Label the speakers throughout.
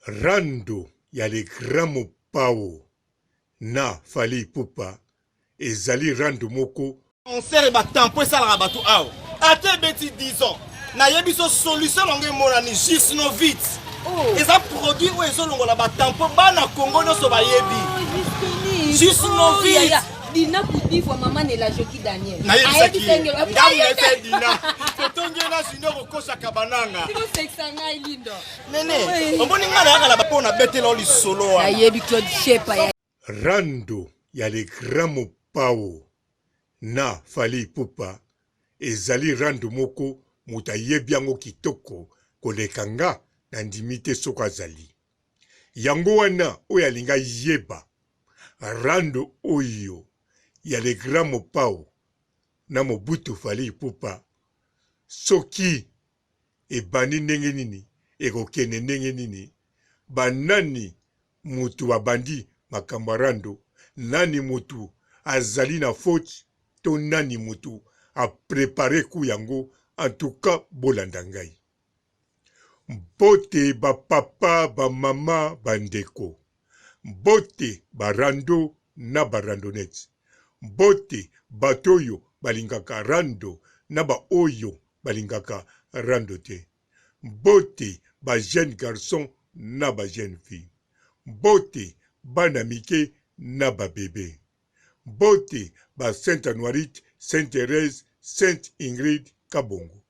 Speaker 1: Rando ya le grand mopao na Fally Ipupa ezali rando moko
Speaker 2: on sert ba tempo ça la bateau aw ate beti 10 ans na yebiso solution longue monani juste no vite et ça produit ou eso longola ba tempo bana Congo no so ba yebi juste no vite
Speaker 3: Dina Koudifwa maman ne la joki Daniel.
Speaker 2: Na yebi sengelo. Ndamu na fe Dina. Totonge na sinoko kosa kabananga.
Speaker 3: Tiko seksanga ilindo.
Speaker 2: Nene, omboni ngana yaka ba pona betela oli solo wa.
Speaker 3: Na yebi Claude Shepa ya.
Speaker 1: Rando ya le grand mopao na Fally Ipupa ezali rando moko muta yebi yango kitoko kolekanga na ndimite soko azali. Yango wana oyo alinga yeba rando oyo ya le grand mopao na Mobutu Fally Ipupa soki ebani ndenge nini ekokende ndenge nini banani mutu babandi makambo rando nani mutu azali na faute to nani mutu a préparé ku yango en tout cas bolanda ngai mbote ba papa ba mama bandeko mbote barando na barandonete mbote batoyo balingaka rando na ba oyo balingaka rando te mbote ba jeune garçon na ba jeune fille mbote bana mike na ba bébé mbote ba Sainte Anuarite, Sainte Thérèse, Sainte Ingrid Kabongo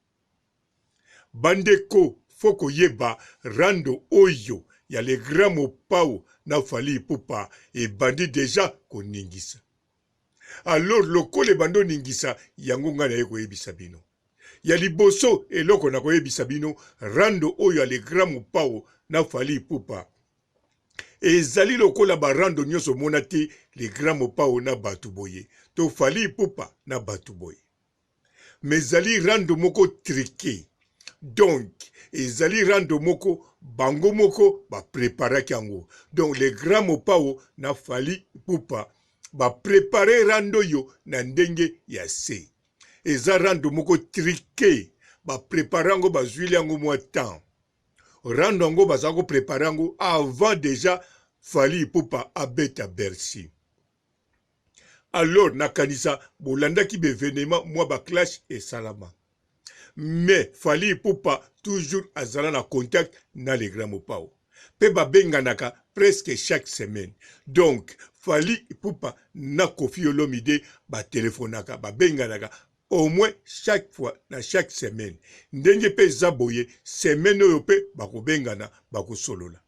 Speaker 1: bandeko foko yeba rando oyo ya le grand mopao na Fally Ipupa e bandi deja koningisa. Alors lokole bando ningisa yango nga na ye koyebisa bino. Ya liboso eloko na koyebisa bino rando oyo ya le grand mopao na Fally Ipupa. Ezali lokola ba rando nyonso mona te le grand mopao na batu boye. To Fally Ipupa na batu boye. Mezali rando moko triqué. Donc, ezali rando moko bango moko ba préparaki yango. Donc le grand mopao na Fally Ipupa ba préparer rando yo na ndenge ya se. Eza rando moko triqué ba préparer yango ba zuili yango mwa temps. Rando yango bazako préparer yango avant déjà Fally Ipupa abeta Bercy. Alors nakanisa bolanda ki bevenema mwa ba clash et salama. Mais Fally Ipupa toujours azala na contact na le grand mopao. Pe babenganaka presque chaque semaine. Donc Fally Ipupa na Koffi Olomide ba telefonaka babenganaka au moins chaque fois na chaque semaine. Ndenge pe zaboye semaine oyo pe bakobengana bakosolola.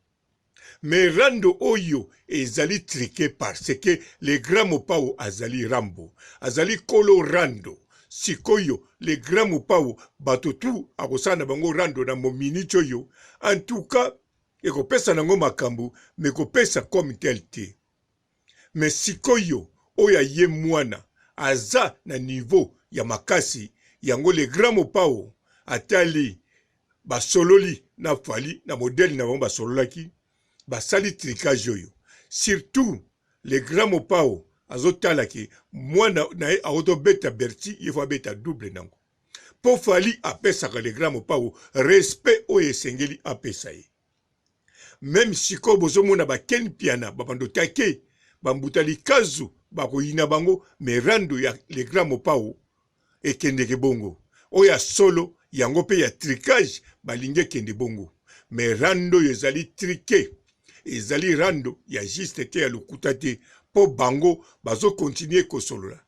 Speaker 1: Mais rando oyo ezali triqué parce que le grand mopao azali rambo. Azali kolo rando. Sikoyo, le grand mopao bato tu akosana bango rando na mominicho yo. En tout cas, ekopesa nango makambu, mais kopesa comme tel te. Mais sikoyo, oya ye mwana, aza na niveau ya makasi, yango le grand mopao, atali, basololi na Fally, na modèle na bango basololaki, basali tricage yo. Surtout, le grand mopao, azotala ki mwana na ye auto beta Bercy il faut beta double nango po Fally apesa ka le grand mopao respect o esengeli apesa ye même si ko bozo mona ba ken piana ba bando take ba mbutali kazu ba ko yina bango mais rando ya le grand mopao ekende ke bongo o ya solo yango pe ya tricage balinge kende bongo mais rando ezali triqué ezali rando ya juste te ya lokuta te po bango bazo continuer kosolola.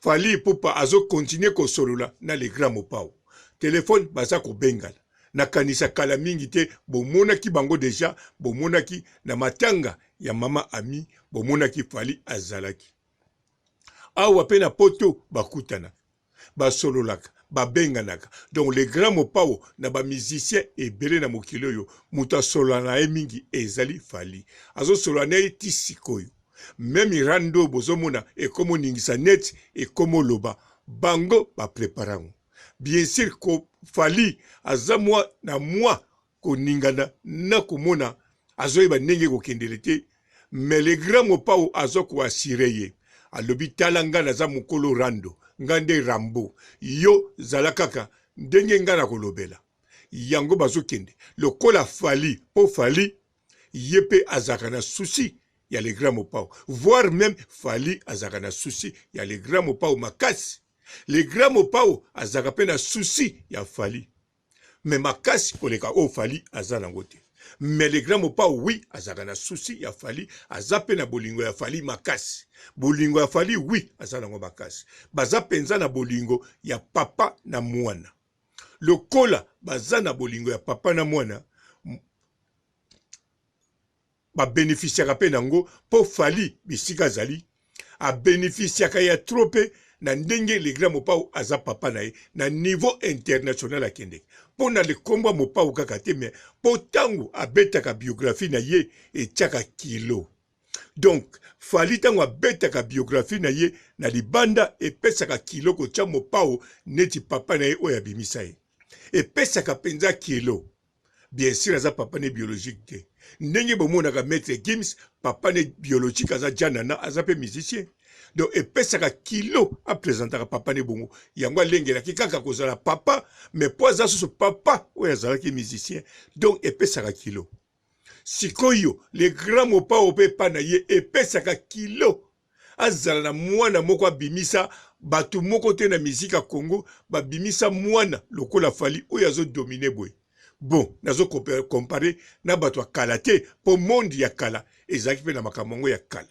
Speaker 1: Fally Ipupa azo continuer kosolola na le grand mopao. Téléphone baza ko bengala. Na kanisa kala mingi te bomonaki bango deja bomonaki na matanga ya mama Ami bomonaki Fally azalaki. Awa pe na poto bakutana. Basololaka. Babenganaka. Donc le grand mopao na ba musicien ebele na mokili oyo muta solo na ye mingi ezali Fally. Azo solo na ye ti sikoyo. Même rando bozomona ekomo ningisa net ekomo loba bango ba préparango. Bien sûr ko Fally aza mwa na mwa ko ningana na komona azo yeba ndenge ko kendelete mais le grand mopao azo ko assureye. Alobi talanga na za mukolo rando ngande rambo yo zala kaka ndenge nga na kolobela yango bazokende lokola fali po fali yepe azaka na souci ya le grand mopao voire même fali azaka na souci ya le grand mopao makasi le grand mopao azaka pe na souci ya fali mais makasi koleka o fali aza nango te mais le grand mopao oui azaka na souci ya fali aza pe na bolingo ya fali makasi bolingo ya fali oui aza nango makasi baza penza na bolingo ya papa na mwana lokola baza na bolingo ya papa na mwana ba bénéficiaka pe nango po fali bisika zali a bénéficiaka ya trope na ndenge le grand mopao aza papa na ye na niveau international akende po na le komba mopao kaka te mais po tango abetaka biographie na ye etiaka kilo donc fali tango abetaka biographie na ye na libanda epesaka kilo kotia mopao neti papa na ye oyo abimisa ye epesaka penza kilo bien sûr aza papa ne biologique te ndenge bomonaka maître Gims papa ne biologique aza janana aza pe musicien donc epesaka kilo apresentaka papa ne bongo yango alengelaki kaka kozala papa mais po aza susu papa oyo azalaki musicien donc epesaka kilo sikoyo le grand mopao mpe pa na ye epesaka kilo azala na mwana moko abimisa bato moko te na mizika Congo babimisa mwana lokola fali oyo azodomine boye bon nazo comparer na bato ya kala te po monde ya kala ezalaki mpe na makambo yango ya kala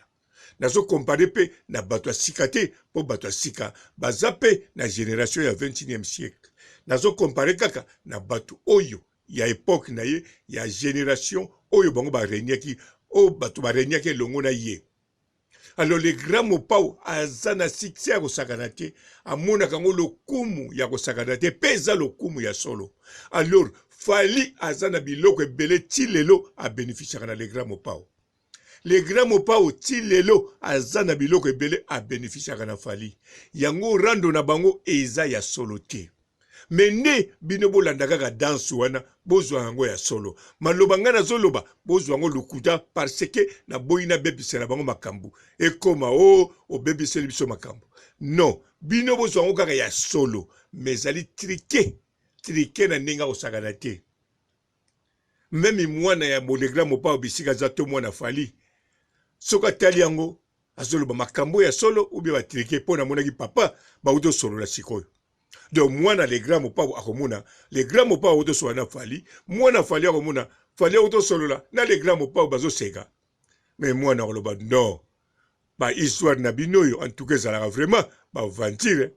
Speaker 1: nazo comparer pe na bato ya sika te po bato ya sika baza pe na génération ya 21e siècle nazo comparer kaka na bato oyo ya époque na ye ya génération oyo bango bareniaki o bato bareniaki elongo na ye alors le grand mopao aza na succès ya kosakana te amonaka yango lokumu ya kosakana te mpe eza lokumu ya solo alors fali aza na biloko ebele ti lelo abénéficiaka na le grand mopao le grand mopao ti lelo aza na biloko ebele abénéficiaka na fali yango rando na bango eza ya solo te me nde bino bolanda kaka danse wana bozwa yango ya solo maloba ngai nazoloba bozwa yango lokuta parce que naboyi nabebisela bango makambo ekoma o obebiseli biso makambo non bino bozwa yango kaka ya solo mais ezali trike na ndenge akosakana te meme mwana ya molegra mopao bisika aza to mwana fali soki atali yango azoloba makambo ya solo ubie batrike mpo namonaki papa bauti osolola sikoyo donc mwana le grand mopao akomona le grand mopao auti osola na fali mwana fali akomona fali auti osolola na le grand mopao bazoseka mais mwana akoloba non bahistoire na bino oyo en tout cas ezalaka vraiment bavantire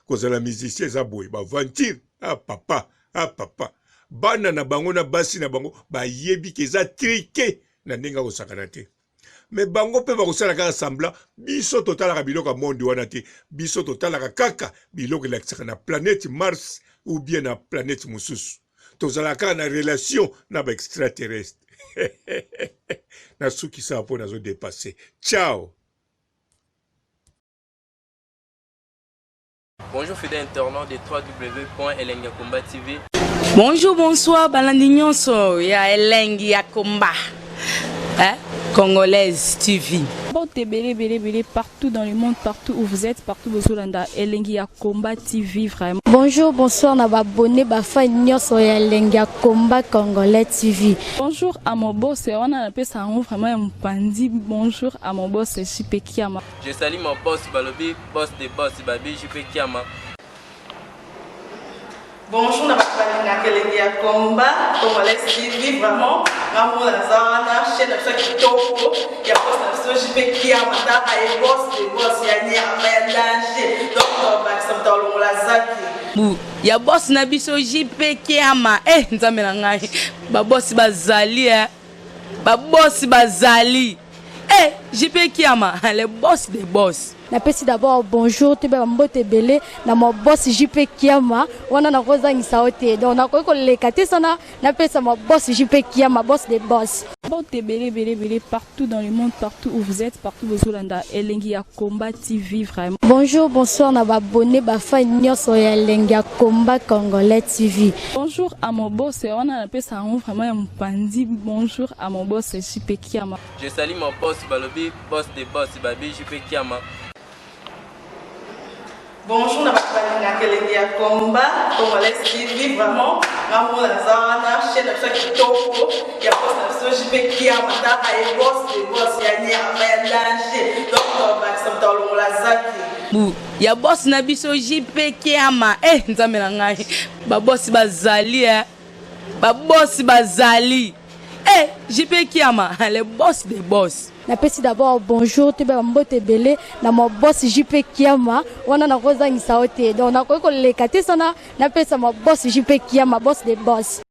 Speaker 1: kozala musicien eza boye bavantire papa bana na bango na basi na bango bayebi ke eza trike na ndenge akosakana te mais bango mpe bakosala kaka sembla biso totalaka biloko ya monde wana te biso totalaka kaka biloko elakisaka na planète Mars ou bien na planète mosusu tozalaka kaka na relation na baextraterrestre nasukisa mpo nazodepase ciao.
Speaker 4: Bonjour fidèles internautes de www.elengiakomba TV.
Speaker 5: Bonjour, bonsoir, balandi nyonso ya Elengi ya Komba. Congolaise TV.
Speaker 6: Bon, belé partout dans le monde, partout où vous êtes, partout où vous êtes, Elengi ya Komba TV vraiment.
Speaker 7: Bonjour, bonsoir, na abonné bafa nyonso ya Elengi ya Komba Congolais TV.
Speaker 6: Bonjour à mon boss, on a appelé ça vraiment un pandi. Bonjour à mon boss, JP Kiama.
Speaker 4: Je salue mon boss Balobi, boss de boss Babi, JP Kiama.
Speaker 8: Bonjour, na Elengi ya Komba Congolais TV vraiment. Maman la zana, chaîne de ça qui topo, ya boss na JP Kiama, ta ay boss de boss ya ni a danger. Donc ba ça dans la zaki.
Speaker 5: Ya boss na biso JP Kiama. Nzambe na ngai. Ba boss bazali ba boss bazali. JP Kiama, le boss des boss.
Speaker 7: Napesi d'abord bonjour te ba mbote belé na mo boss JP Kiama wana na kozangisa ote donc na ko lekate sana napesa mo boss JP Kiama boss des boss.
Speaker 6: Bon, belé partout dans le monde, partout où vous êtes, partout où vous êtes, Elengi ya Komba TV vraiment.
Speaker 7: Bonjour, bonsoir, na abonné bafa nyonso ya Elengi ya Komba Congolais TV.
Speaker 6: Bonjour à mon boss, on a appelé ça vraiment un pandi. Bonjour à mon boss JP Kiama.
Speaker 4: Je salue mon boss Balobi, boss de boss Babi, JP Kiama.
Speaker 8: Bonjour, na kelenge ya combat, Congolais TV, vraiment, maman la zana, chaîne de chaque kitoko, ya boss na JP Kiama, ta ay boss de boss, ya nyama ya danger, donc on va s'entendre la zaki.
Speaker 5: Ya boss na biso JP Kiama, nzambe na ngai, ba boss bazali ba boss bazali. JP Kiama, le boss des boss.
Speaker 7: Napesi d'abord bonjour te ba mbote belé na mo boss JP Kiama wana na kozangisa ote donc na ko lekate sana napesa mo boss JP Kiama boss des boss.